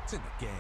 to the game.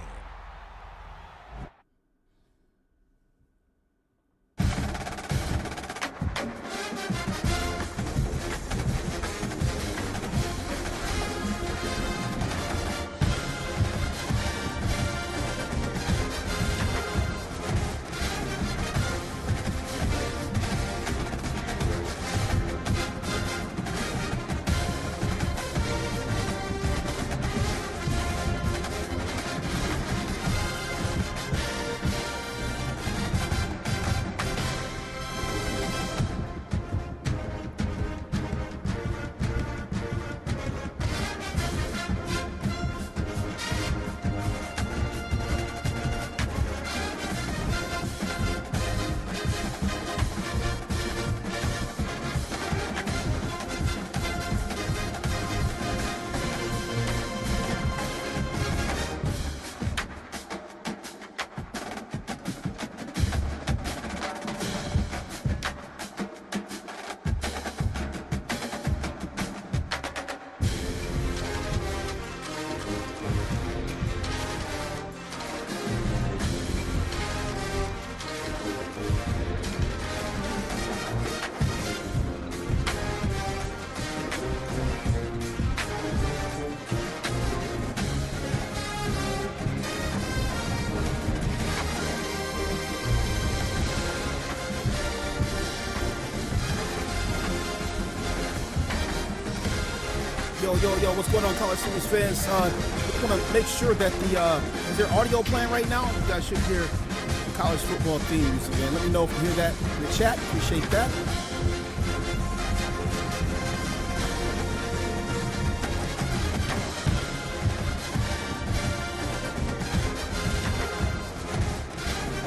Yo, what's going on, college series fans? Just want to make sure that is there audio playing right now? You guys should hear the college football theme music, man. Let me know if you hear that in the chat. Appreciate that.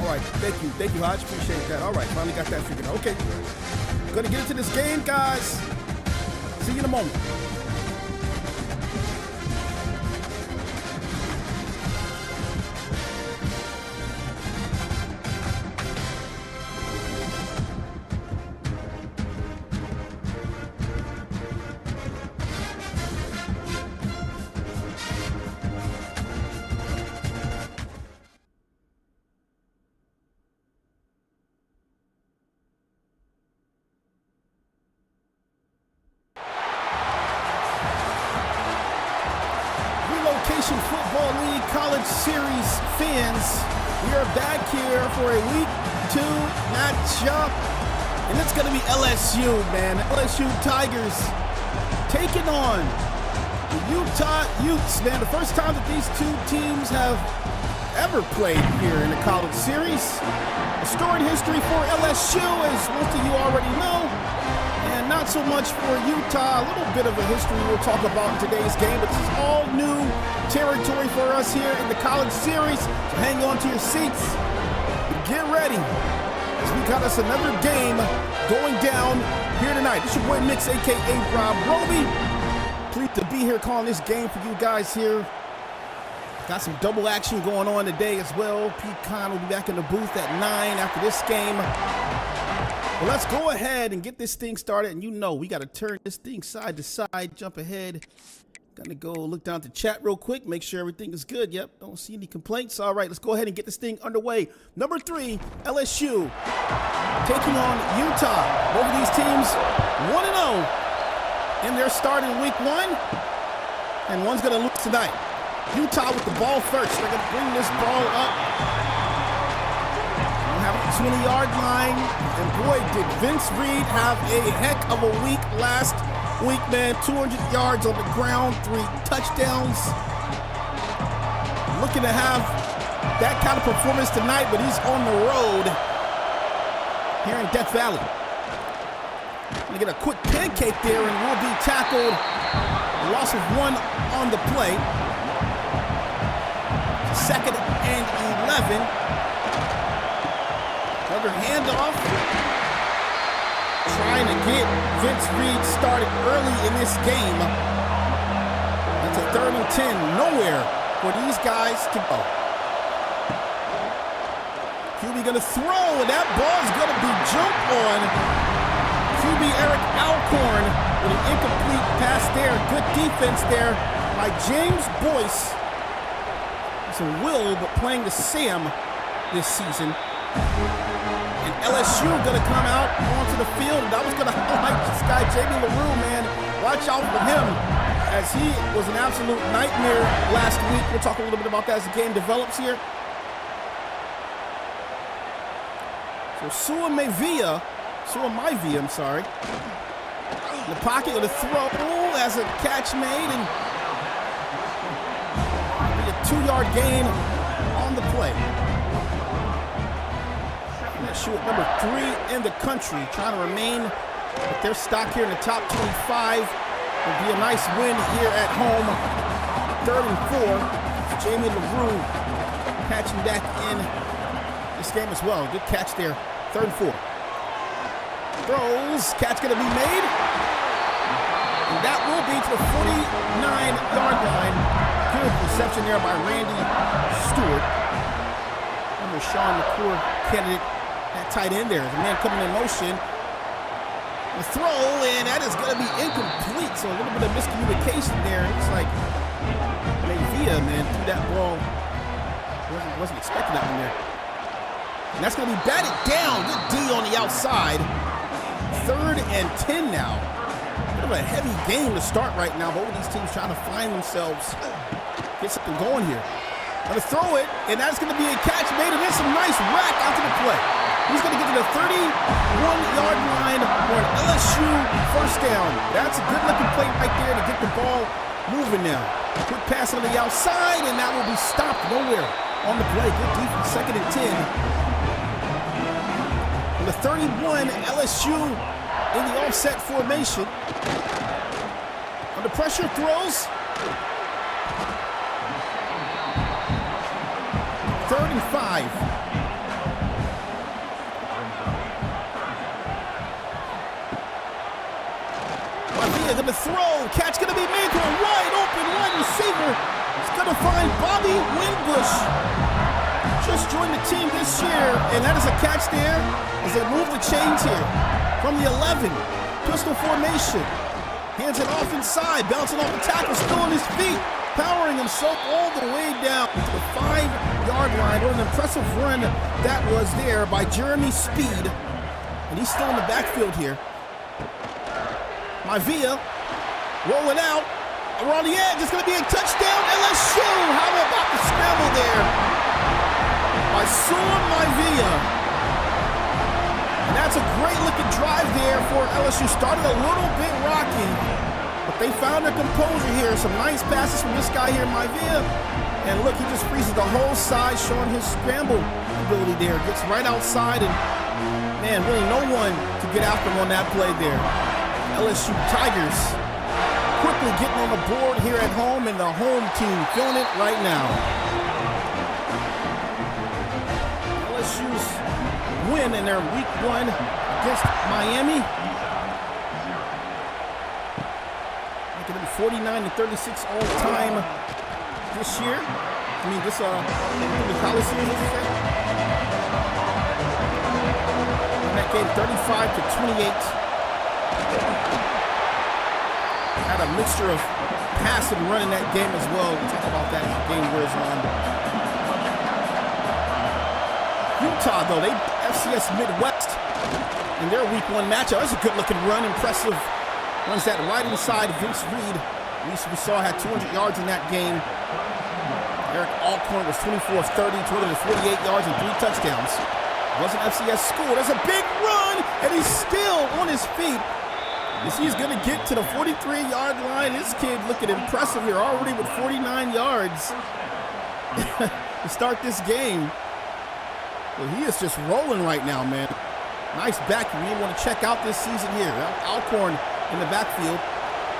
All right, thank you, Hodge. Appreciate that. All right, finally got that figured out. Okay, gonna get into this game, guys. See you in a moment. Football League College Series fans, we are back here for a Week 2 matchup, and it's going to be LSU, man. LSU Tigers taking on the Utah Utes, man. The first time that these two teams have ever played here in the College Series. A storied history for LSU, as most of you already know, and not so much for Utah. A little bit of a history we'll talk about in today's game, but this is all new territory for us here in the College Series. So hang on to your seats and get ready, as we got us another game going down here tonight. This is your boy Mix, aka Rob Roby. Pleased to be here calling this game for you guys here. Got some double action going on today as well. Pete Kahn will be back in the booth at 9 after this game. Well, let's go ahead and get this thing started. And you know, we got to turn this thing side to side, jump ahead. Gonna go look down at the chat real quick, make sure everything is good. Yep, don't see any complaints. All right, let's go ahead and get this thing underway. Number 3, LSU taking on Utah. Both of these teams 1-0 in their start in Week 1, and one's gonna lose tonight. Utah with the ball first. They're gonna bring this ball up. We'll have a 20-yard line, and boy, did Vince Reed have a heck of a week last week, man. 200 yards on the ground, 3 touchdowns. Looking to have that kind of performance tonight, but he's on the road here in Death Valley. Gonna get a quick pancake there and will be tackled. A loss of 1 on the play. 2nd and 11. Another handoff. Trying to get Vince Reed started early in this game. That's a 3rd and 10. Nowhere for these guys to go. QB gonna throw, and that ball's gonna be jumped on. QB Eric Alcorn with an incomplete pass there. Good defense there by James Boyce. This Jackson will, but playing the Sam this season. And LSU gonna come out onto the field. And I was gonna highlight this guy, Jamie LaRue, man. Watch out for him, as he was an absolute nightmare last week. We'll talk a little bit about that as the game develops here. So Suamaivia, I'm sorry. In the pocket with a throw as a catch made, and a 2-yard gain on the play. LSU at number 3 in the country, trying to remain with their stock here in the top 25. Would be a nice win here at home. 3rd and 4. Jamie LaRue catching back in this game as well. Good catch there. 3rd and 4. Throws. Catch going to be made. And that will be to the 49-yard line. Good reception there by Randy Stewart. Remember Sean McClure candidate, that tight end there. The man coming in motion. The throw, and that is going to be incomplete. So a little bit of miscommunication there. It looks like Maivia, man, threw that ball. Wasn't expecting that one there. And that's going to be batted down. Good D on the outside. 3rd and 10 now. Bit of a heavy game to start right now. Both of these teams trying to find themselves, get something going here. Going to throw it, and that's going to be a catch made, and then some nice rack out to the play. He's going to get to the 31-yard line for an LSU first down. That's a good-looking play right there to get the ball moving now. Quick pass on the outside, and that will be stopped nowhere on the play. Good defense, 2nd and 10. On the 31, LSU in the offset formation. Under pressure, throws. 3rd and 5. Going to throw. Catch going to be made to a wide open wide receiver. It's going to find Bobby Winbush. Just joined the team this year, and that is a catch there as they move the chains here from the 11. Pistol formation. Hands it off inside, bouncing off the tackle, still on his feet, powering himself all the way down to the 5-yard line. What an impressive run that was there by Jeremy Speed. And he's still in the backfield here. Maivia rolling out around the edge. It's going to be a touchdown, LSU. How about the scramble there by Maivia? And that's a great looking drive there for LSU. Started a little bit rocky, but they found their composure here. Some nice passes from this guy here, Maivia. And look, he just freezes the whole side, showing his scramble ability there. Gets right outside, and man, really no one to get after him on that play there. LSU Tigers quickly getting on the board here at home, and the home team feeling it right now. LSU's win in their week 1 against Miami. Making it 49-36 all time this year. I mean, this the college series, as you say. And that game 35-28. Had a mixture of pass and run in that game as well. We'll talk about that as the game wears on. Utah, though, they FCS Midwest in their week 1 matchup. That's a good-looking run, impressive. Runs that right inside Vince Reed. At least we saw had 200 yards in that game. Eric Alcorn was 24 of 30, 248 yards and 3 touchdowns. Wasn't FCS school. That's a big run, and he's still on his feet. He's going to get to the 43-yard line. This kid looking impressive here, already with 49 yards to start this game. Well, he is just rolling right now, man. Nice back. You may want to check out this season here. Alcorn in the backfield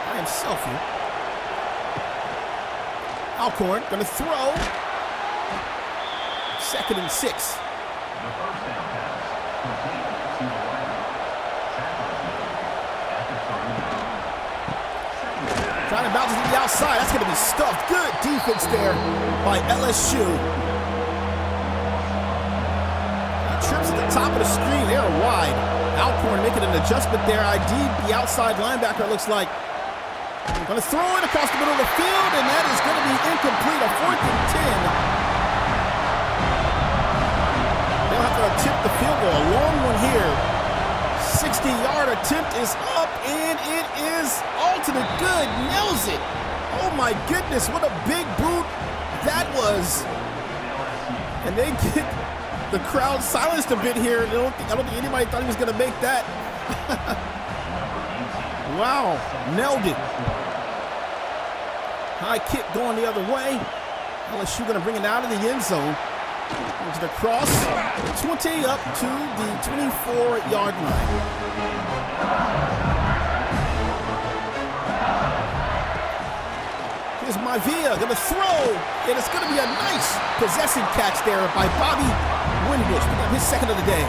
by himself here. Alcorn going to throw. 2nd and 6. Trying to bounce to the outside. That's going to be stuffed. Good defense there by LSU. Trips at the top of the screen. They are wide. Alcorn making an adjustment there. ID'd the outside linebacker, it looks like. Going to throw it across the middle of the field, and that is going to be incomplete. A 4th and 10. 60-yard attempt is up, and it is all to the good. Nails it. Oh my goodness, what a big boot that was. And they get the crowd silenced a bit here. I don't think anybody thought he was going to make that. Wow, nailed it. High kick going the other way. LSU going to bring it out of the end zone. Into the cross, 20 up to the 24-yard line. Here's Maivia, going to throw, and it's going to be a nice possessive catch there by Bobby Winbush. We got his second of the day.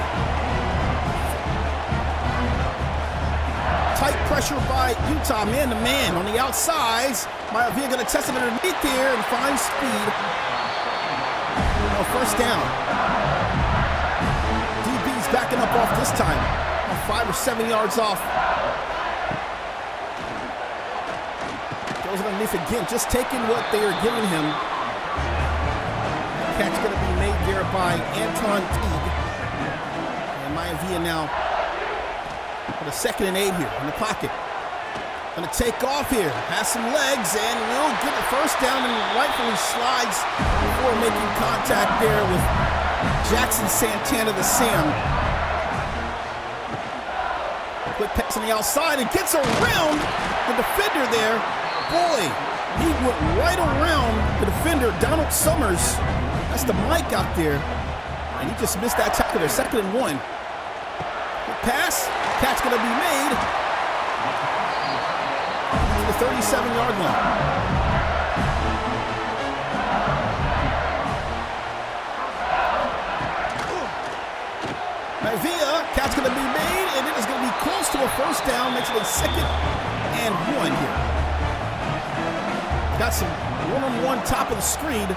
Tight pressure by Utah, man-to-man on the outsides. Maivia going to test it underneath here and find speed. First down. DB's backing up off this time. 5 or 7 yards off. Goes underneath again, just taking what they are giving him. The catch going to be made there by Anton Teague. And Maivia now with a 2nd and 8 here in the pocket. Going to take off here, has some legs, and will get the first down and rightfully slides before making contact there with Jackson Santana, the Sam. Quick pass on the outside and gets around the defender there. Boy, he went right around the defender, Donald Summers. That's the mic out there. And he just missed that tackle there, 2nd and 1. Quick pass, catch going to be made. The 37-yard line. Maivia, catch going to be made, and it is going to be close to a first down. Makes it a 2nd and 1 here. Got some one-on-one top of the screen.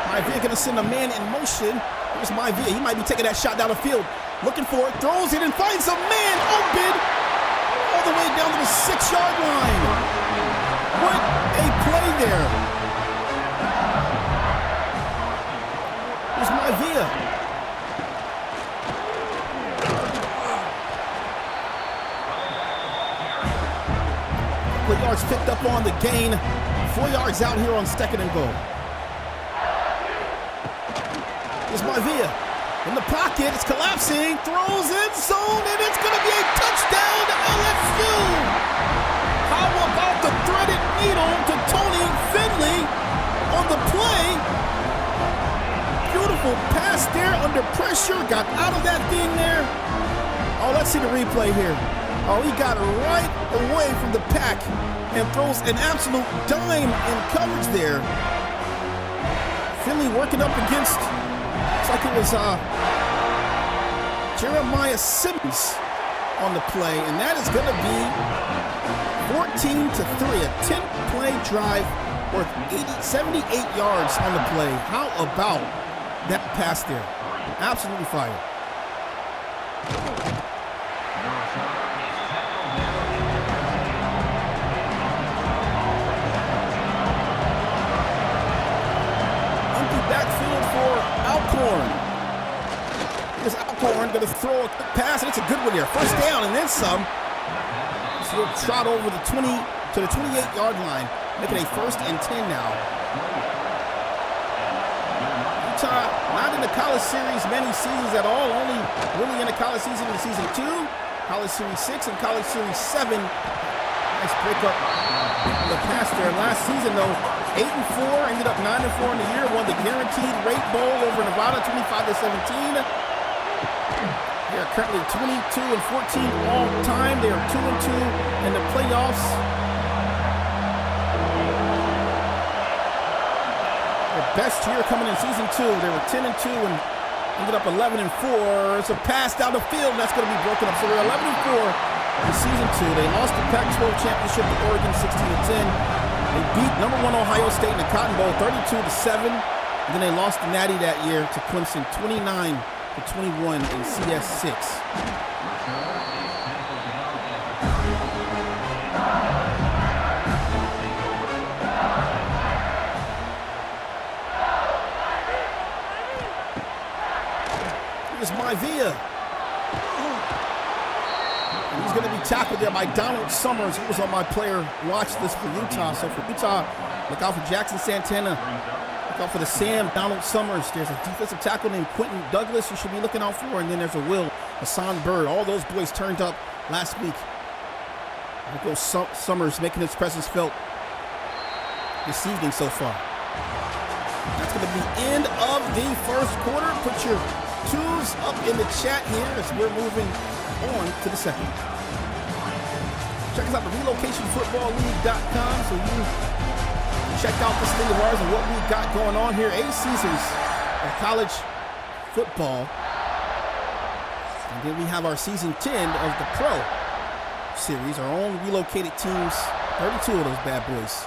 Maivia going to send a man in motion. Here's Maivia. He might be taking that shot down the field. Looking for it, throws it, and finds a man open all the way down to the 6-yard line. What a play there. Here's Maivia. Couple yards picked up on the gain. 4 yards out here on 2nd and goal. Here's Maivia. In the pocket, it's collapsing, throws in zone, and it's going to be a touchdown to LSU. How about the threaded needle to Tony Finley on the play? Beautiful pass there under pressure. Got out of that thing there. Oh, let's see the replay here. Oh, he got right away from the pack and throws an absolute dime in coverage there. Finley working up against, looks like it was Jeremiah Simmons on the play, and that is going to be 14-3, a 10-play drive worth 78 yards on the play. How about that pass there? Absolutely fire. Empty backfield for Alcorn. Here's Alcorn going to throw a quick pass, and it's a good one here. First down and then some. So he'll trot over the 20 to the 28-yard line, making a 1st and 10 now. Utah not in the college series many seasons at all, only really in the college season in season 2, college series 6, and college series 7. Nice break up on the pass there. Last season though, 8-4, ended up 9-4 in the year, won the Guaranteed Rate Bowl over Nevada, 25-17. They are currently 22-14 all time. They are 2-2 in the playoffs. Their best year coming in season 2. They were 10-2 and ended up 11-4. It's a pass down the field, and that's going to be broken up. So they're 11-4 in season 2. They lost the Pac-12 championship to Oregon 16-10. They beat number 1 Ohio State in the Cotton Bowl 32-7. And then they lost the Natty that year to Clemson 29-21 in CS6. Here's Maivia. And going to be tackled there by Donald Summers. He was on my player watch list for Utah. So for Utah, look out for Jackson Santana. Look out for the Sam Donald Summers. There's a defensive tackle named Quentin Douglas you should be looking out for. And then there's a Will Hassan Bird. All those boys turned up last week. There goes Summers making his presence felt this evening so far. That's going to be the end of the first quarter. Put your twos up in the chat here as we're moving on to the second. Check us out at relocationfootballleague.com so you check out this thing of ours and what we got going on here. 8 seasons of college football. And then we have our season 10 of the pro series, our own relocated teams, 32 of those bad boys.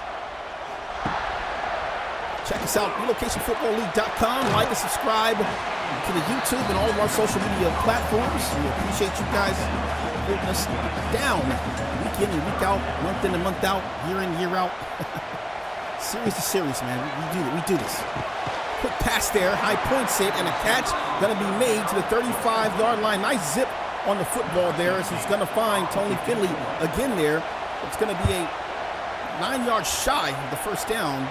Check us out, relocationfootballleague.com. Like and subscribe to the YouTube and all of our social media platforms. We appreciate you guys holding us down week in and week out, month in and month out, year in, year out. Series to series, man. We do this. Quick pass there, high points it, and a catch going to be made to the 35-yard line. Nice zip on the football there as he's going to find Tony Finley again there. It's going to be a 9 yards shy of the first down.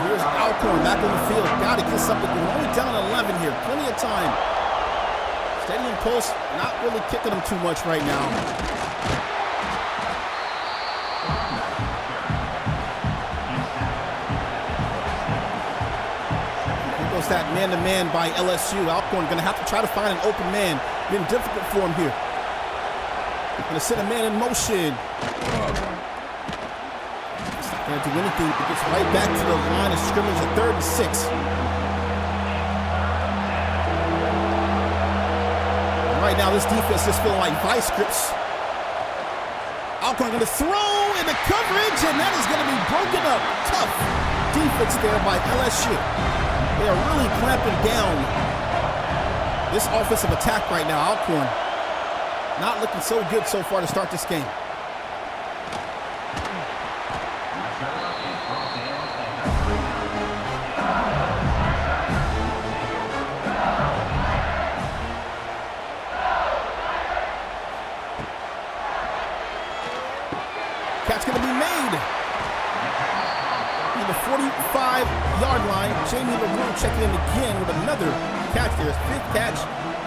Here's Alcorn back on the field. Got to get something. We're only down 11 here. Plenty of time. Stadium Pulse not really kicking them too much right now. Here goes that man-to-man by LSU. Alcorn going to have to try to find an open man. Been difficult for him here. Going to send a man in motion. Can't do anything. It gets right back to the line of scrimmage at 3rd and 6. And right now, this defense is feeling like vice grips. Alcorn going to throw in the coverage, and that is going to be broken up. Tough defense there by LSU. They are really clamping down this offensive attack right now. Alcorn not looking so good so far to start this game. Catch going to be made. In the 45-yard line, Jamie LaRue checking in again with another catch there. His 5th catch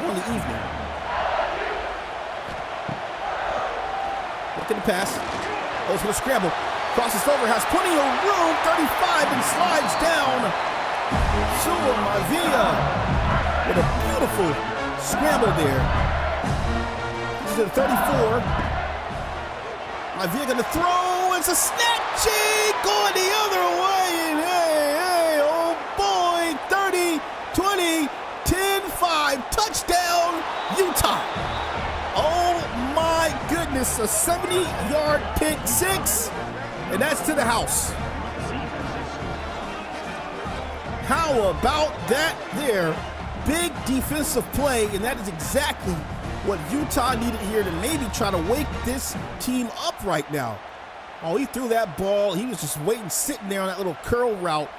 on the evening. Looking to pass. Goes for the scramble. Crosses over, has plenty of room. 35 and slides down. Sua Mavia with a beautiful scramble there. This is the 34. Mavia going to throw. It's a snatching going the other way. And hey, oh boy. 30, 20, 10, 5. Touchdown, Utah. Oh my goodness. A 70-yard pick 6. And that's to the house. How about that there? Big defensive play, and that is exactly what Utah needed here to maybe try to wake this team up right now. Oh, he threw that ball. He was just waiting, sitting there on that little curl route,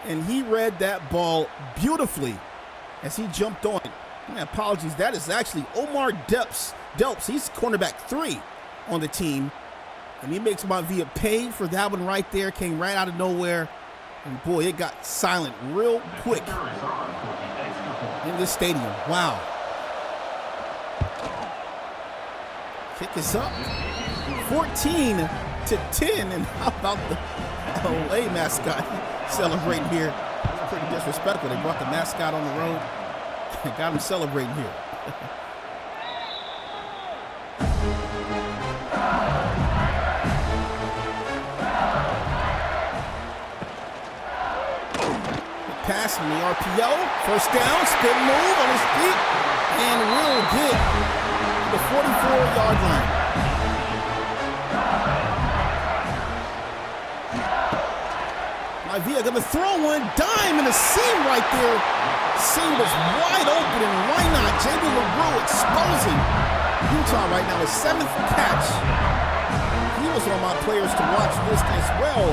and he read that ball beautifully as he jumped on it. My apologies. That is actually Omar Delps. He's cornerback 3 on the team, and he makes Mavia pay for that one right there. Came right out of nowhere, and boy, it got silent real quick in this stadium. Wow. Kick is up, 14-10, and how about the LA mascot celebrating here? It's pretty disrespectful. They brought the mascot on the road and got him celebrating here. Pass in the RPO, first down, spin move on his feet, and will get the 44-yard line. Mavia gonna throw one, dime in the seam right there. Seam was wide open, and why not? Jamie LaRue exposing Utah right now, his 7th catch. He was on my players to watch list as well.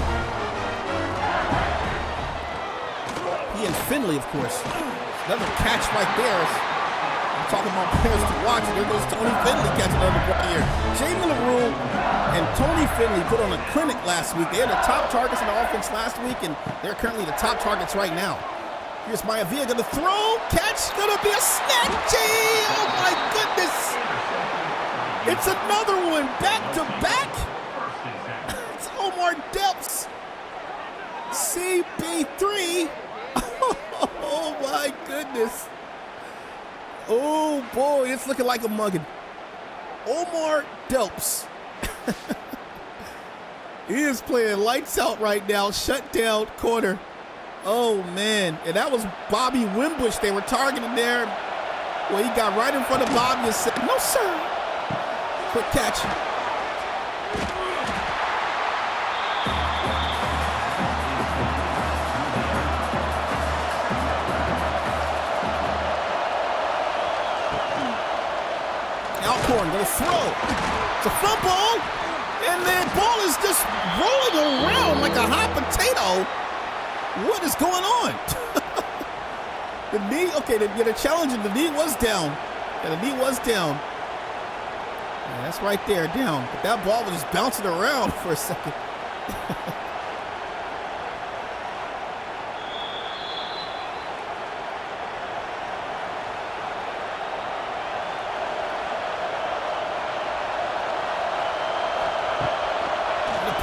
He and Finley, of course. Another catch right there. I'm talking about players to watch. There goes Tony Finley catching another ball here. Jamie LaRue and Tony Finley put on a clinic last week. They had the top targets in the offense last week, and they're currently the top targets right now. Here's Maivia gonna throw. Catch gonna be a snatch. Oh my goodness. It's another one back to back. It's Omar Delps. CB3. Oh my goodness. Oh boy, it's looking like a mugging. Omar Delps. He is playing lights out right now. Shut down corner. Oh man. And that was Bobby Wimbush they were targeting there. Well, he got right in front of Bobby and said, no sir. Quick catch. Alcorn gonna throw. It's a fumble, and the ball is just rolling around like a hot potato. What is going on? The knee, okay, they're challenging. The knee was down. Yeah, the knee was down. Yeah, that's right there, down. But that ball was just bouncing around for a second.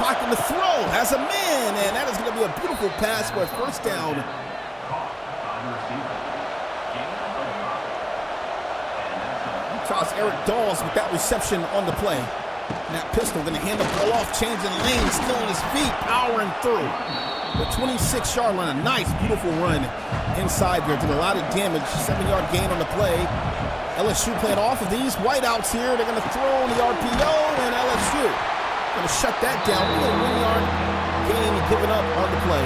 Pocket the throw, has a man, and that is going to be a beautiful pass for a first down. Charles Eric Dawes with that reception on the play. And that pistol going to hand the ball off, changing lanes, still on his feet, powering through. The 26-yard line, a nice, beautiful run inside there. Did a lot of damage, 7-yard gain on the play. LSU playing off of these whiteouts here. They're going to throw on the RPO, and LSU going to shut that down. A 1-yard gain given up on the play.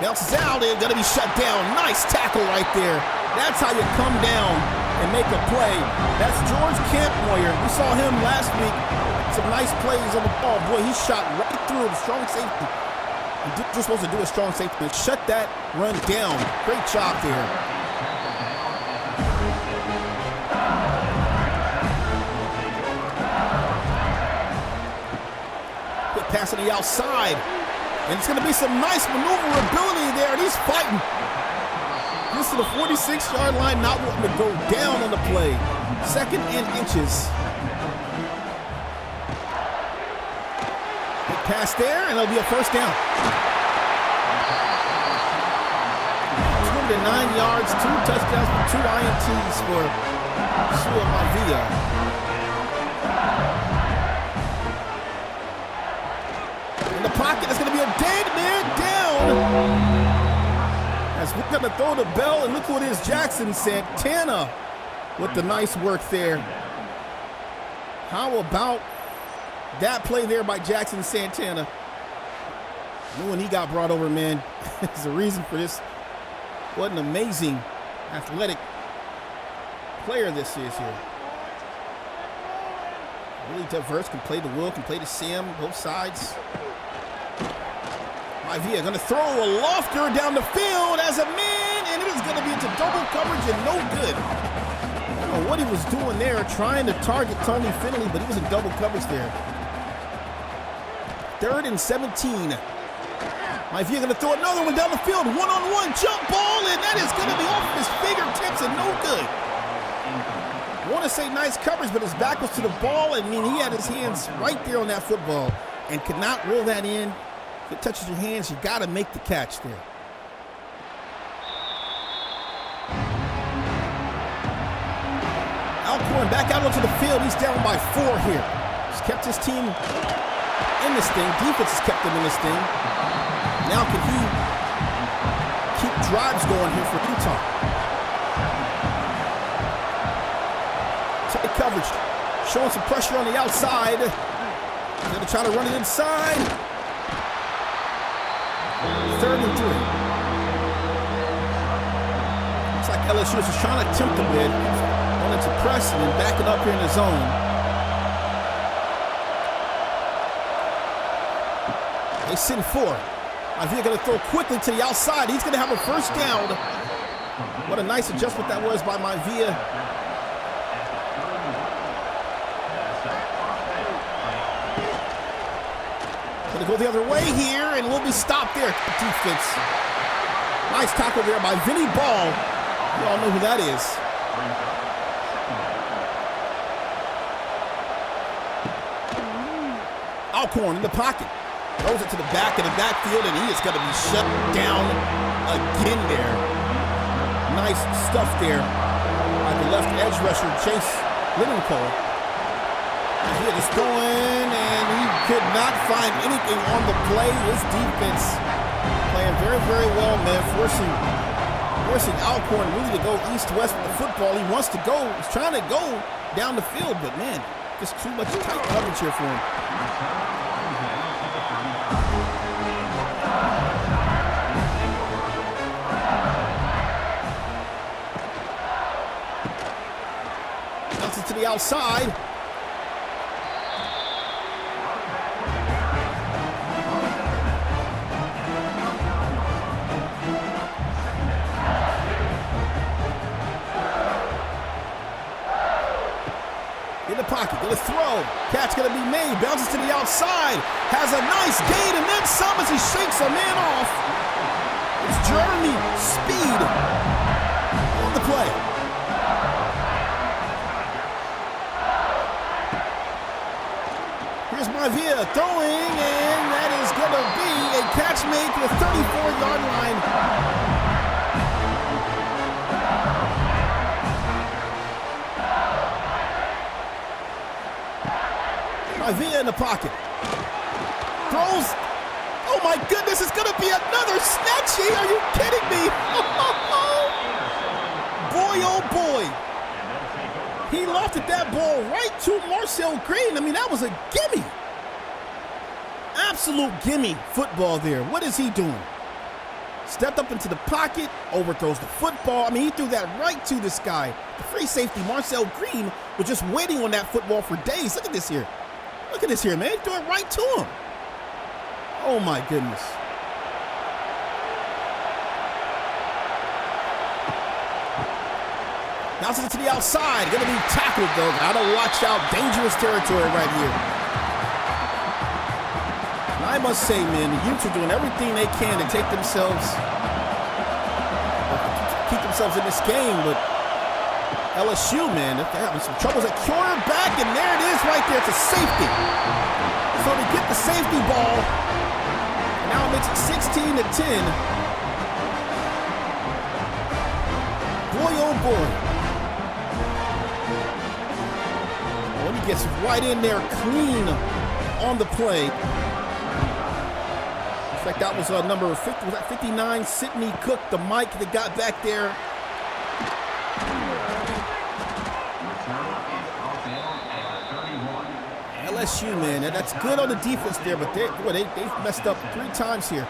Bounces out and going to be shut down. Nice tackle right there. That's how you come down and make a play. That's George Campmoyer. We saw him last week. Some nice plays on the ball. Boy, he shot right through the strong safety. Just supposed to do a strong safety and shut that run down. Great job there. Pass on the outside, and it's going to be some nice maneuverability there, and he's fighting. This is the 46-yard line, not wanting to go down on the play. 2nd and inches. Good pass there, and it'll be a first down. 209 yards, 2 touchdowns, 2 INTs for Sua Maivia. In the pocket, it's going to be a dead man down. As we're going to throw the bell, and look who it is, Jackson Santana with the nice work there. How about that play there by Jackson Santana? When he got brought over, man, there's a reason for this. What an amazing athletic player this is here. Really diverse, can play the will, can play the sim, both sides. Maivia going to throw a lofter down the field as a man, and it is going to be into double coverage and no good. I don't know what he was doing there, trying to target Tony Finley, but he was in double coverage there. 3rd and 17. Maivia going to throw another one down the field, one-on-one jump ball, and that is going to be off his fingertips and no good. I want to say nice coverage, but his back was to the ball. I mean, he had his hands right there on that football and could not reel that in. If it touches your hands, you got to make the catch there. Alcorn back out onto the field. He's down by 4 here. He's kept his team in this thing. Defense has kept him in this thing. Now can he keep drives going here for Utah? Tight coverage. Showing some pressure on the outside. He's going to try to run it inside. 3rd and 3. Looks like LSU is just trying to tempt a bit. Wanted to press and then back it up here in the zone. They send 4. Mavia going to throw quickly to the outside. He's going to have a first down. What a nice adjustment that was by Mavia. Going to go the other way here, and we'll be stopped there. Defense. Nice tackle there by Vinny Ball. You all know who that is. Alcorn in the pocket. Throws it to the back of the backfield, and he is going to be shut down again there. Nice stuff there by the left edge rusher, Chase Littlencole. He is going, and he could not find anything on the play. His defense playing very, very well, man, forcing Alcorn really to go east-west with the football. He wants to go, he's trying to go down the field, but man, just too much tight coverage here for him. To the outside. In the pocket, gonna throw. Catch gonna be made. Bounces to the outside. Has a nice gain and then some as he shakes a man off. It's Jeremy Speed on the play. Here's Mavia throwing, and that is going to be a catch made to the 34-yard line. Mavia in the pocket. Throws. Oh my goodness, it's going to be another snatchy. Are you kidding me? Boy, oh boy. He lofted that ball right to Marcel Green. I mean, that was a gimme. Absolute gimme football there. What is he doing? Stepped up into the pocket, overthrows the football. I mean, he threw that right to this guy. The free safety, Marcel Green, was just waiting on that football for days. Look at this here. Look at this here, man. He threw it right to him. Oh, my goodness. Bounces it to the outside. Going to be tackled, though. Gotta watch out. Dangerous territory right here. And I must say, man, the Utes are doing everything they can to keep themselves in this game. But LSU, man, they're having some troubles at quarterback, and there it is right there. It's a safety. So they get the safety ball. And now it makes it 16-10. Boy, oh boy. He gets right in there clean on the play. In fact, that was number 50, was that 59? Sidney Cook, the mic that got back there. LSU, man, that's good on the defense there, but they've messed up 3 times here.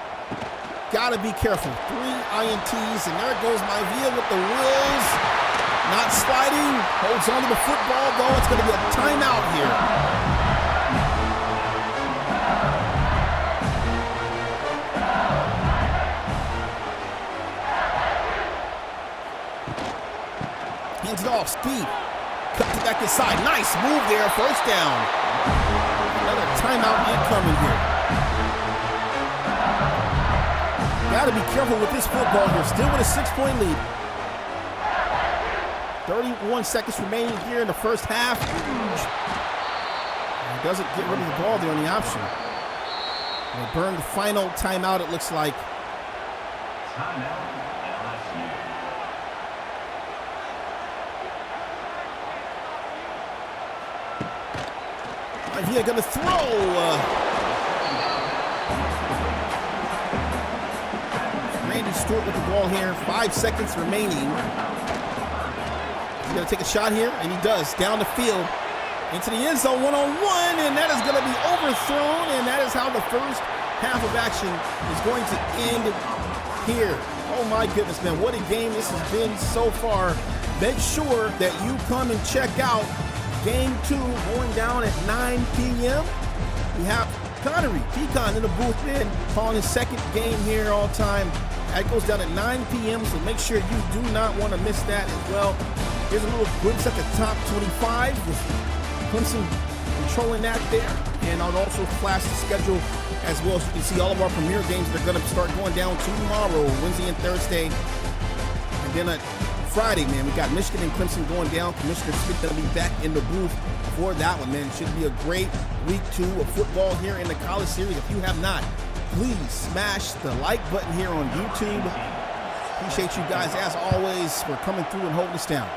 Gotta be careful. 3 INTs, and there goes Mavia with the wheels. Not sliding, holds on to the football, though. It's going to be a timeout here. Hands it off, Speed. Cut to back inside. Nice move there, first down. Another timeout incoming here. Got to be careful with this football here. Still with a 6-point lead. 31 seconds remaining here in the first half. He doesn't get rid of the ball there on the option. They burn the final timeout, it looks like. Mavia going to throw. Randy Stewart with the ball here. 5 seconds remaining. He's going to take a shot here, and he does. Down the field, into the end zone, one-on-one, and that is going to be overthrown, and that is how the first half of action is going to end here. Oh, my goodness, man. What a game this has been so far. Make sure that you come and check out Game 2 going down at 9 p.m. We have Pecan in the booth, man, calling his second game here all time. That goes down at 9 p.m., so make sure you do not want to miss that as well. Here's a little glimpse at the top 25 with Clemson controlling that there. And I'll also flash the schedule as well, so you can see all of our premier games that are going to start going down tomorrow, Wednesday and Thursday. And then on Friday, man, we got Michigan and Clemson going down. Commissioner Smith going to be back in the booth for that one, man. It should be a great week 2 of football here in the college series. If you have not, please smash the like button here on YouTube. Appreciate you guys, as always, for coming through and holding us down.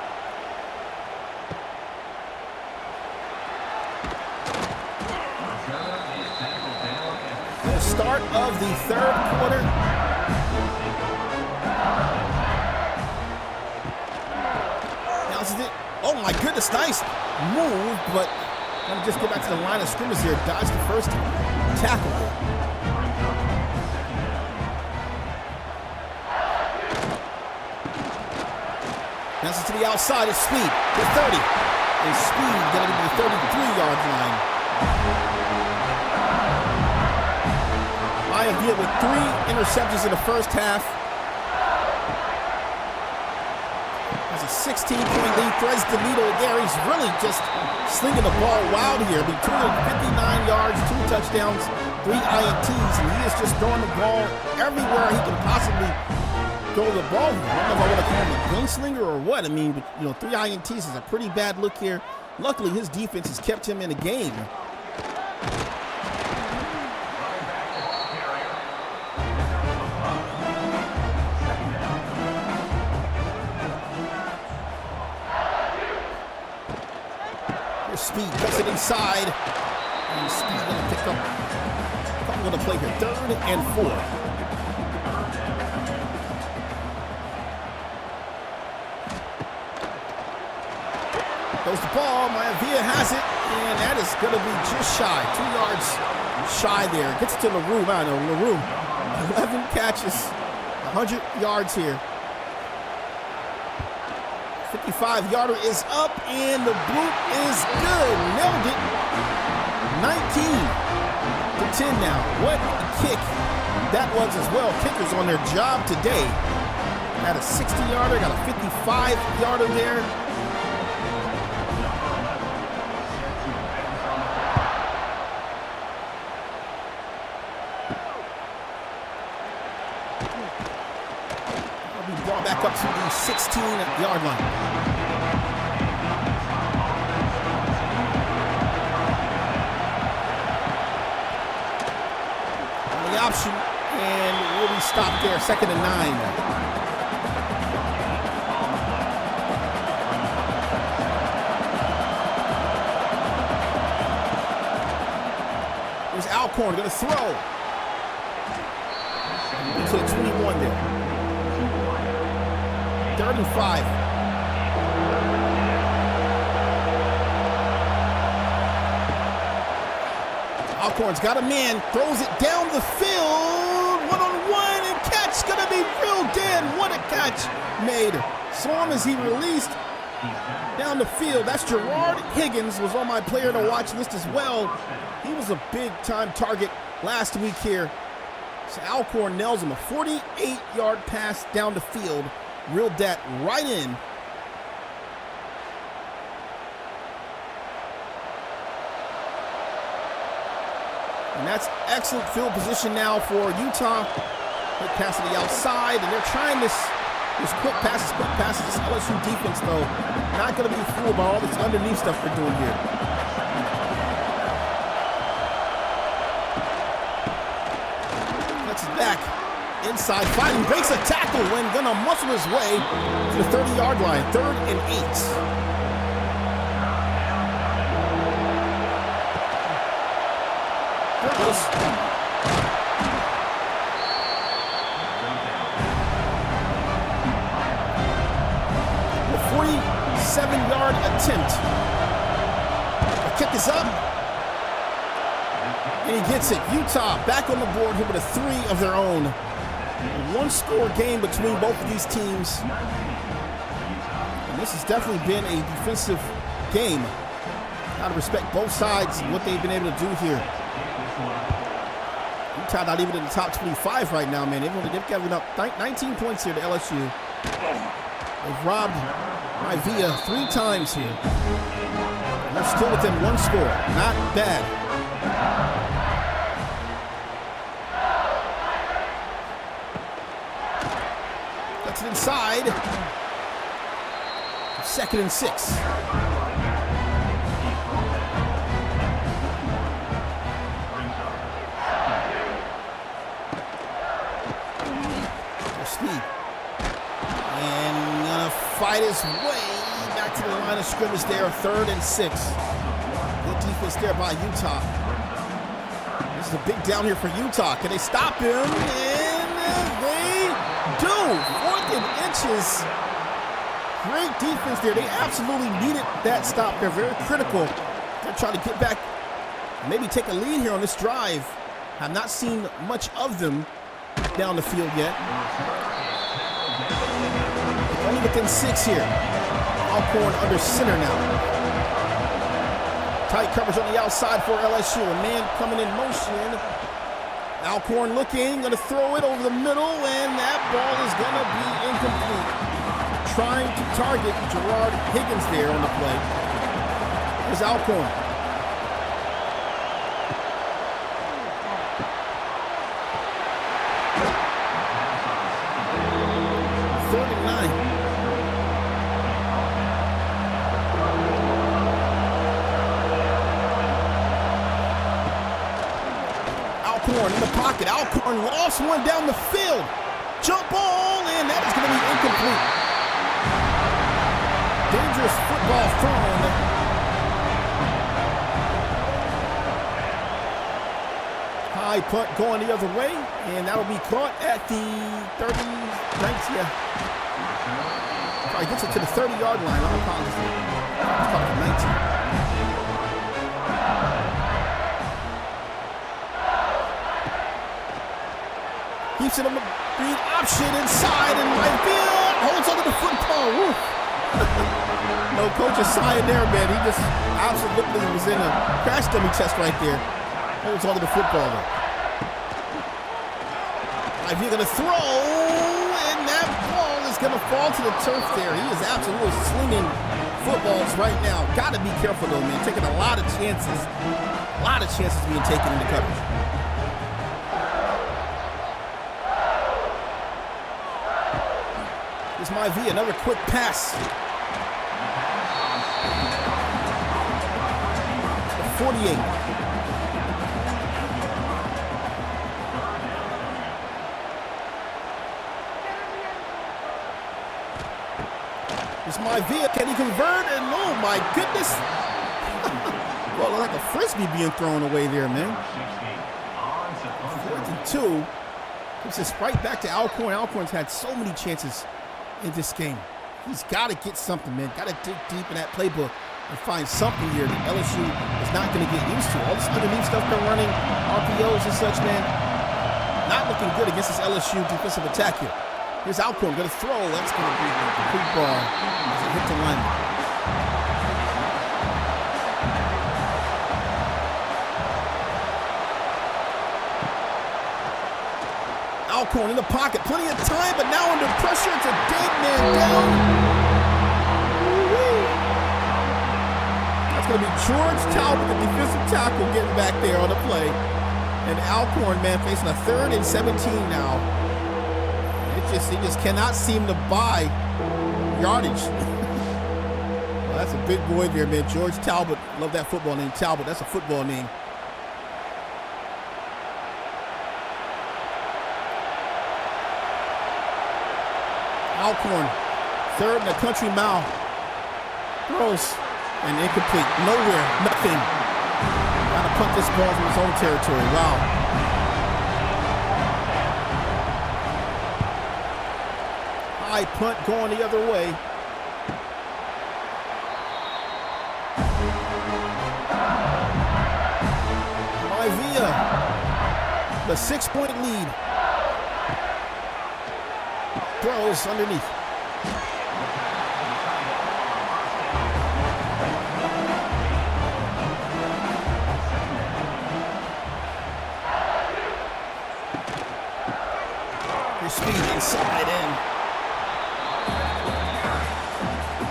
The start of the third quarter. Now this is it. Oh my goodness, nice move, but let me just get back to the line of scrimmage here. Dodge the first tackle. Passes to the outside, it's Speed, the 30. And Speed going to be the 33-yard line. Maivia with 3 interceptions in the first half. Has a 16-point lead, threads the needle there. He's really just slinging the ball wild here. 259 yards, 2 touchdowns, 3 INTs, and he is just throwing the ball everywhere he can possibly throw the ball. I don't know if I want to call him a gunslinger or what. I mean, but, you know, 3 INTs is a pretty bad look here. Luckily, his defense has kept him in the game. Here's Speed, cuts it inside. And Speed's going to pick up a couple of the play here. 3rd and 4. Goes the ball, Maivia has it, and that is going to be just shy. 2 yards shy there. Gets it to LaRue. I know, LaRue, 11 catches, 100 yards here. 55-yarder is up, and the bloop is good. Nailed it. 19-10 now. What a kick that was as well. Kickers on their job today. Got a 60-yarder, got a 55-yarder there. Back up to the 16-yard line. On the option, and we'll be stopped there. 2nd and 9. There's Alcorn going to throw. To the 21 there. 3rd and 5. Alcorn's got a man, throws it down the field, 1-on-1, and catch gonna be real dead. What a catch made. So long as he released down the field. That's Gerard Higgins, was on my player to watch list as well. He was a big time target last week here. So Alcorn nails him, a 48-yard pass down the field. Reeled that right in. And that's excellent field position now for Utah. Quick pass to the outside, and they're trying this quick passes. This LSU defense, though, not going to be fooled by all this underneath stuff they're doing here. That's back. Inside, fighting, breaks a tackle when gonna muscle his way to the 30-yard line. 3rd and 8. There it goes. A 47-yard attempt. The kick is up. And he gets it. Utah back on the board here with a 3 of their own. One-score game between both of these teams. And this has definitely been a defensive game. Got to respect both sides and what they've been able to do here. Utah not even in the top 25 right now, man. They've given up 19 points here to LSU. They've robbed my Via 3 times here. And they're still within 1 score. Not bad. That's it inside. 2nd and 6. Speed. And gonna fight his way back to the line of scrimmage there. 3rd and 6. Good defense there by Utah. This is a big down here for Utah. Can they stop him? And they do. 4th and inches. Great defense there. They absolutely needed that stop. They're very critical. They're trying to get back, maybe take a lead here on this drive. Have not seen much of them down the field yet. Only within 6 here. Alcorn under center now. Tight coverage on the outside for LSU. A man coming in motion. Alcorn looking, gonna throw it over the middle, and that ball is gonna be incomplete. Trying to target Gerard Higgins there on the play. Here's Alcorn. Alcorn in the pocket. Alcorn lost one down the field. Jump ball, and that is going to be incomplete. Dangerous football thrown. High punt going the other way, and that'll be caught at the 30, 19. Yeah. Probably gets it to the 30-yard line. I apologize. It's caught at 19. Keeps it on the read option inside, and right there holds onto the football. Woo. No coach is sighing there, man. He just absolutely was in a crash dummy test right there. Holds onto the football though. If you're gonna throw, and that ball is gonna fall to the turf there. He is absolutely slinging footballs right now. Gotta be careful though, man. Taking a lot of chances. A lot of chances being taken into coverage. It's my V, another quick pass. 48. It's my V. Can he convert? And oh my goodness. Well, like a frisbee being thrown away there, man. 4th and 2. It's just right back to Alcorn. Alcorn's had so many chances in this game. He's got to get something, man. Got to dig deep in that playbook and find something here that LSU is not going to get used to. All this underneath stuff they're running, RPOs and such, man. Not looking good against this LSU defensive attack here. Here's Alcorn going to throw. That's going to be a complete ball as it hit the lineman. Alcorn in the pocket, plenty of time, but now under pressure, it's a dead man down. That's going to be George Talbot, the defensive tackle, getting back there on the play. And Alcorn, man, facing a 3rd and 17 now. He just cannot seem to buy yardage. Well, that's a big boy there, man. George Talbot, love that football name, Talbot. That's a football name. Alcorn, 3rd in the country mile. Throws and incomplete. Nowhere, nothing. Got to punt this ball from his own territory. Wow. High punt going the other way. Via, the 6-point lead. Throws underneath.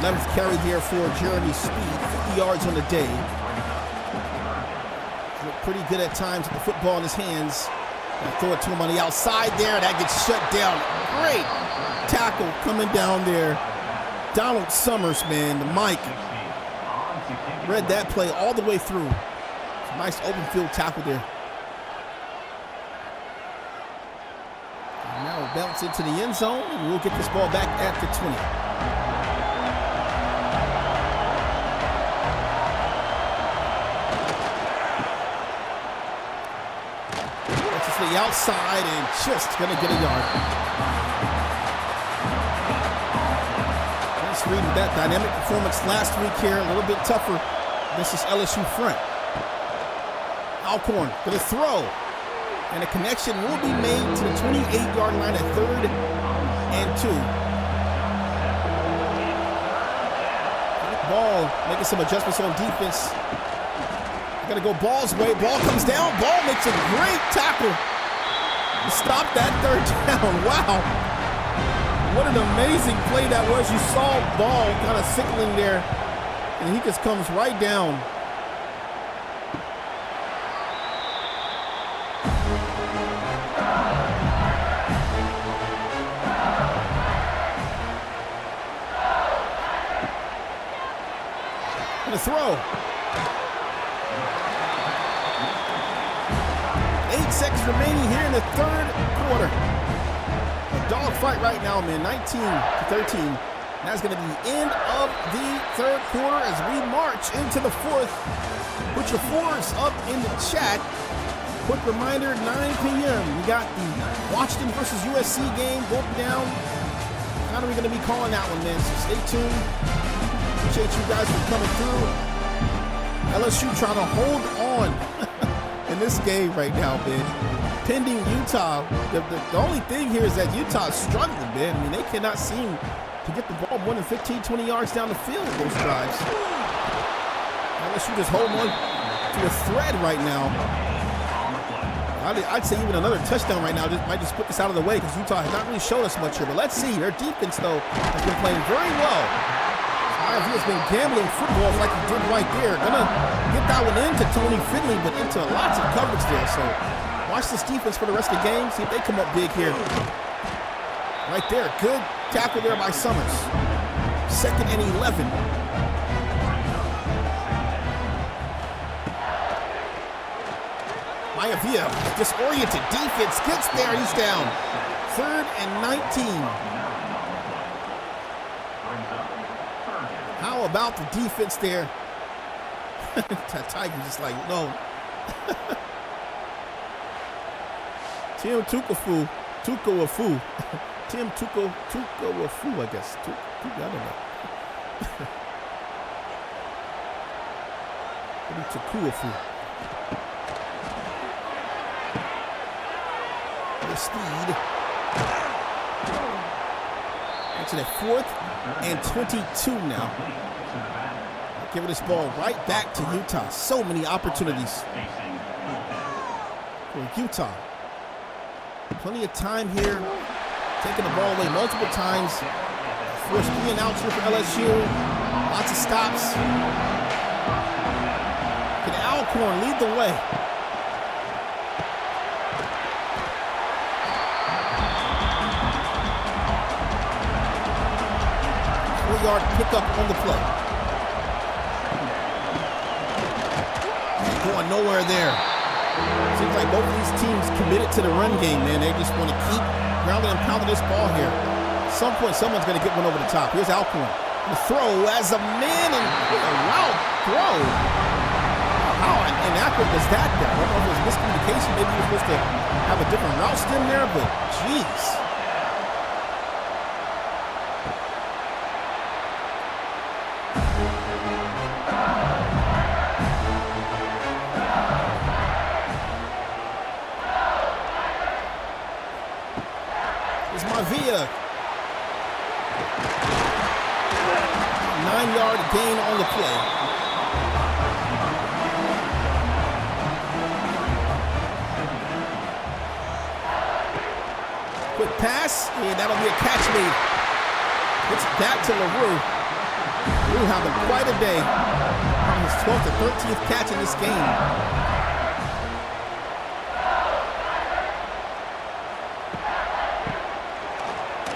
11th carry there for Jeremy Speed, 50 yards on the day. Looked pretty good at times with the football in his hands. Throw it to him on the outside there. That gets shut down. Great tackle coming down there. Donald Summers, man, the Mike. Read that play all the way through. Nice open field tackle there. And now we'll bounce into the end zone, and we'll get this ball back at the 20. That's to the outside and just gonna get a yard. Let's read that dynamic performance last week here. A little bit tougher. This is LSU front. Alcorn gonna throw, and a connection will be made to the 28-yard line at 3rd and 2. Ball making some adjustments on defense. Gonna go Ball's way. Ball comes down. Ball makes a great tackle to stop that 3rd down. Wow. What an amazing play that was. You saw Ball kind of sickling there, and he just comes right down. And a throw. 8 seconds remaining here in the 3rd quarter. A dogfight right now, man. 19-13. That's going to be the end of the 3rd quarter as we march into the 4th. Put your 4s up in the chat. Quick reminder, 9 p.m. We got the Washington versus USC game going down. How are we going to be calling that one, man? So stay tuned. Appreciate you guys for coming through. LSU trying to hold on in this game right now, man. Pending Utah. The only thing here is that Utah is struggling, man. I mean, they cannot seem to get the ball more than 15, 20 yards down the field with those drives. LSU just holding on to a thread right now. I'd say even another touchdown right now might just put this out of the way because Utah has not really showed us much here. But let's see. Their defense, though, has been playing very well. He has been gambling footballs like he did right there. Gonna get that one into Tony Finley, but into lots of coverage there. So watch this defense for the rest of the game. See if they come up big here. Right there. Good tackle there by Summers. 2nd and 11. Maivia, disoriented. Defense gets there. He's down. 3rd and 19. How about the defense there? Tiger just like, no. Tim Tukawafu. Tim Tukawafu, I guess. I don't know. Maybe Tukawafu. The speed. Into the 4th and 22 now. Giving this ball right back to Utah. So many opportunities for Utah. Plenty of time here. Taking the ball away multiple times. Forced 3 and outs here for LSU. Lots of stops. Can Alcorn lead the way? Yard pickup on the play. Going nowhere there. Seems like both of these teams committed to the run game, man. They just want to keep grounding and pounding this ball here. At some point, someone's going to get one over the top. Here's Alcorn. The throw as a man and a wild throw. How inaccurate was that there? I don't know if it was miscommunication. Maybe he was supposed to have a different route stem there, but jeez. Via 9-yard gain on the play. Quick pass, and that'll be a catch made. It's back to LaRue. having quite a day on his 12th or 13th catch in this game.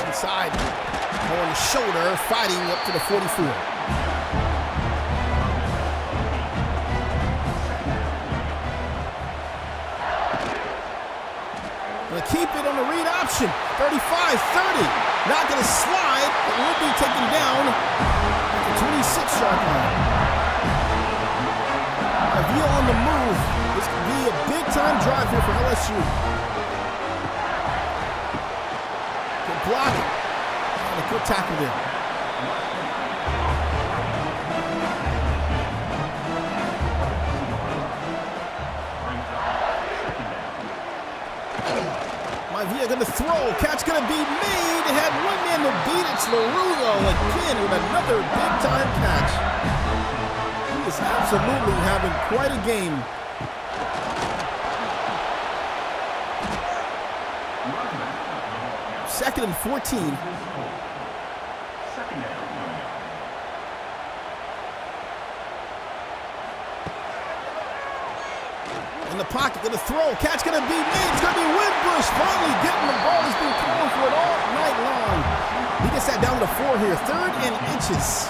Inside, on the shoulder, fighting up to the 44. Gonna keep it on the read option. 35, 30. Not gonna slide, but will be taken down at the 26-yard line. Avila on the move. This could be a big-time drive here for LSU. Good block. And a good tackle there. Avila gonna throw. Catch gonna be made. Had one man to beat. It's LaRue again with another big-time catch. He is absolutely having quite a game. Second and 14. In the pocket, gonna throw. Catch gonna be made. It's gonna be Windbush finally getting the ball. He's been calling for it all night long. He gets that down to 4 here. 3rd and inches.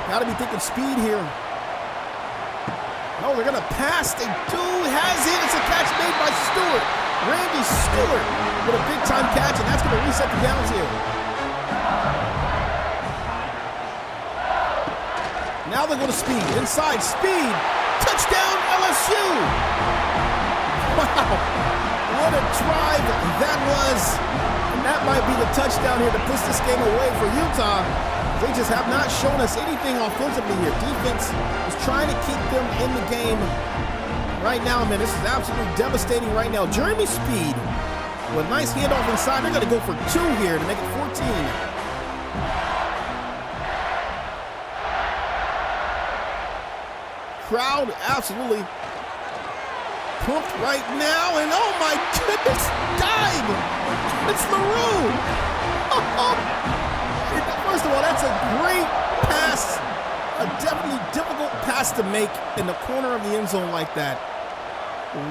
Gotta be thinking speed here. No, they're gonna pass. They do. Has it. It's a catch made by Stewart. Randy Stewart with a big time catch, and that's gonna reset the downs here. Now they're going to speed. Inside, speed. Touchdown, LSU. Wow. What a drive that was. And that might be the touchdown here to push this game away for Utah. They just have not shown us anything offensively here. Defense is trying to keep them in the game. Right now, man, this is absolutely devastating right now. Jeremy Speed with a nice handoff inside. They're going to go for 2 here to make it 14. Crowd absolutely pumped right now, and oh my goodness, dive! It's LaRue! First of all, that's a great pass, a definitely difficult pass to make in the corner of the end zone like that.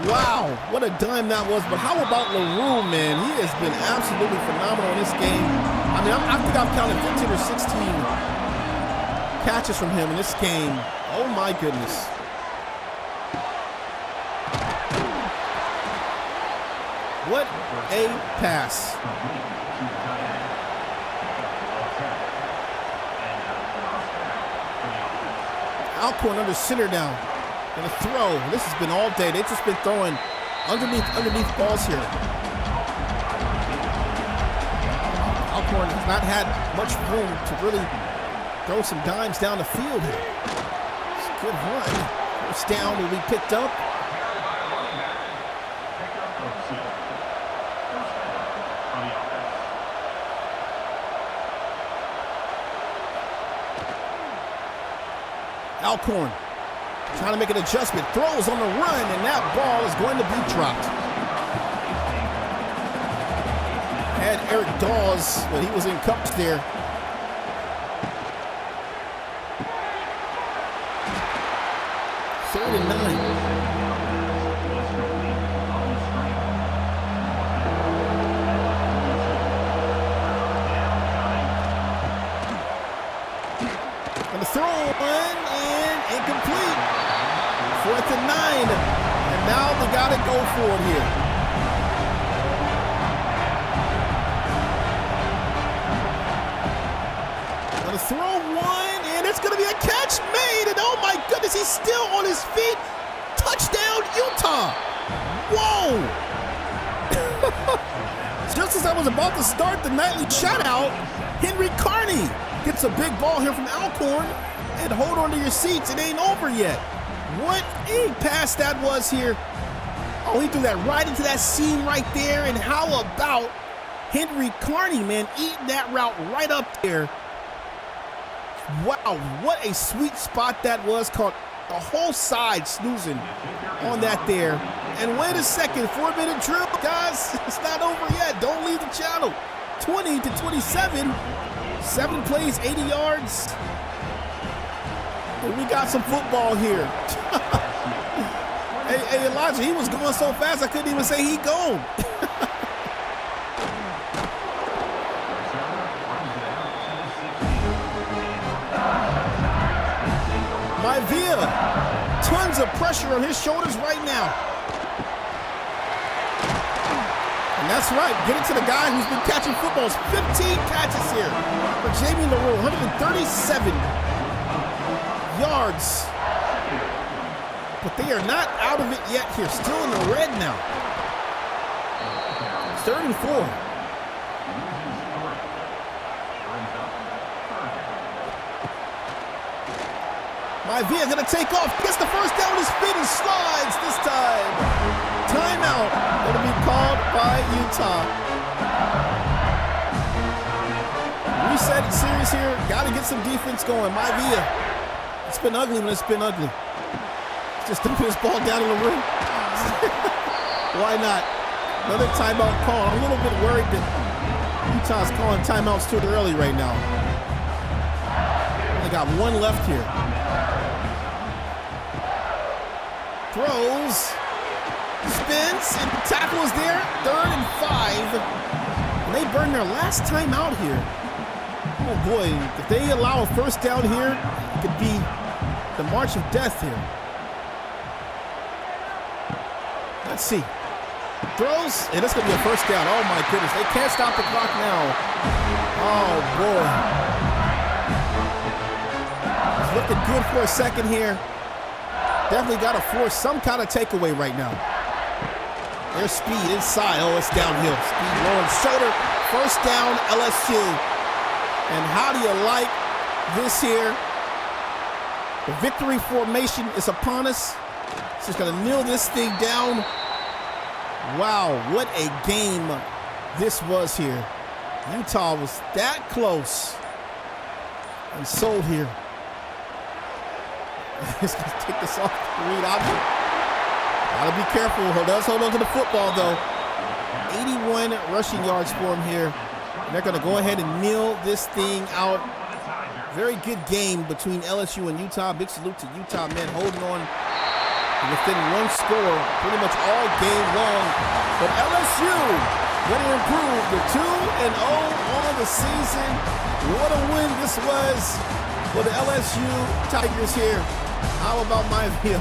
Wow, what a dime that was, but how about LaRue, man? He has been absolutely phenomenal in this game. I mean, I think I've counted 15 or 16 catches from him in this game. Oh my goodness. What a pass. Alcorn under center down. Gonna throw. This has been all day. They've just been throwing underneath balls here. Alcorn has not had much room to really throw some dimes down the field here. It's a good run. First down will be picked up. Alcorn trying to make an adjustment, throws on the run, and that ball is going to be dropped. Had Eric Dawes, but he was in cups there. Third and 9. Throw one and incomplete. 4th and 9. And now they got to go for it here. Gonna throw one, and it's gonna be a catch made. And oh my goodness, he's still on his feet. Touchdown, Utah. Whoa. Just as I was about to start the nightly shutout, Henry Carney gets a big ball here from Alcorn, and hold on to your seats. It ain't over yet. What a pass that was here. Oh, he threw that right into that seam right there. And how about Henry Carney, man, eating that route right up there. Wow, what a sweet spot that was. Caught the whole side snoozing on that there. And wait a second, 4-minute drill, guys. It's not over yet. Don't leave the channel. 20-27. 7 plays, 80 yards. And we got some football here. Hey, Elijah, he was going so fast I couldn't even say he gone. Via, tons of pressure on his shoulders right now. And that's right, get it to the guy who's been catching footballs. 15 catches here for Jamie LaRue, 137 yards. But they are not out of it yet here, still in the red now. 3rd and 4. Via gonna take off, gets the first down with his feet and slides this time. Timeout gonna be called by Utah. Reset series here, gotta get some defense going. Via, it's been ugly when it's been ugly. Just to put his ball down in the room. Why not? Another timeout call. I'm a little bit worried that Utah's calling timeouts too early right now. They got one left here. Throws, spins, and the tackle is there. 3rd and 5. And they burn their last time out here. Oh boy, if they allow a first down here, it could be the march of death here. Let's see. Throws, and that's gonna be a first down. Oh my goodness, they can't stop the clock now. Oh boy. It's looking good for a second here. Definitely got to force some kind of takeaway right now. Their speed inside. Oh, it's downhill. Speed low and shoulder. First down, LSU. And how do you like this here? The victory formation is upon us. It's just going to kneel this thing down. Wow, what a game this was here. Utah was that close and sold here. He's going to take this off the read option. Got to be careful. Does hold on to the football, though. 81 rushing yards for him here. And they're going to go ahead and kneel this thing out. Very good game between LSU and Utah. Big salute to Utah, man, holding on within one score pretty much all game long. But LSU going to improve to 2-0 on the season. What a win this was for the LSU Tigers here. How about my view?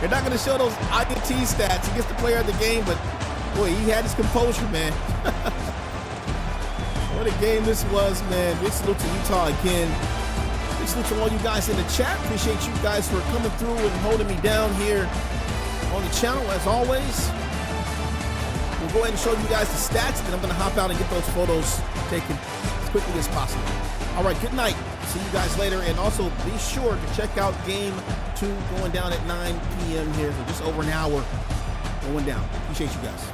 They're not going to show those INT stats. He gets the player of the game, but boy, he had his composure, man. What a game this was, man. Big salute to Utah again. Big salute to all you guys in the chat. Appreciate you guys for coming through and holding me down here on the channel, as always. We'll go ahead and show you guys the stats, then I'm going to hop out and get those photos taken as quickly as possible. All right, good night. See you guys later. And also be sure to check out Game 2 going down at 9 p.m. here. So just over an hour going down. Appreciate you guys.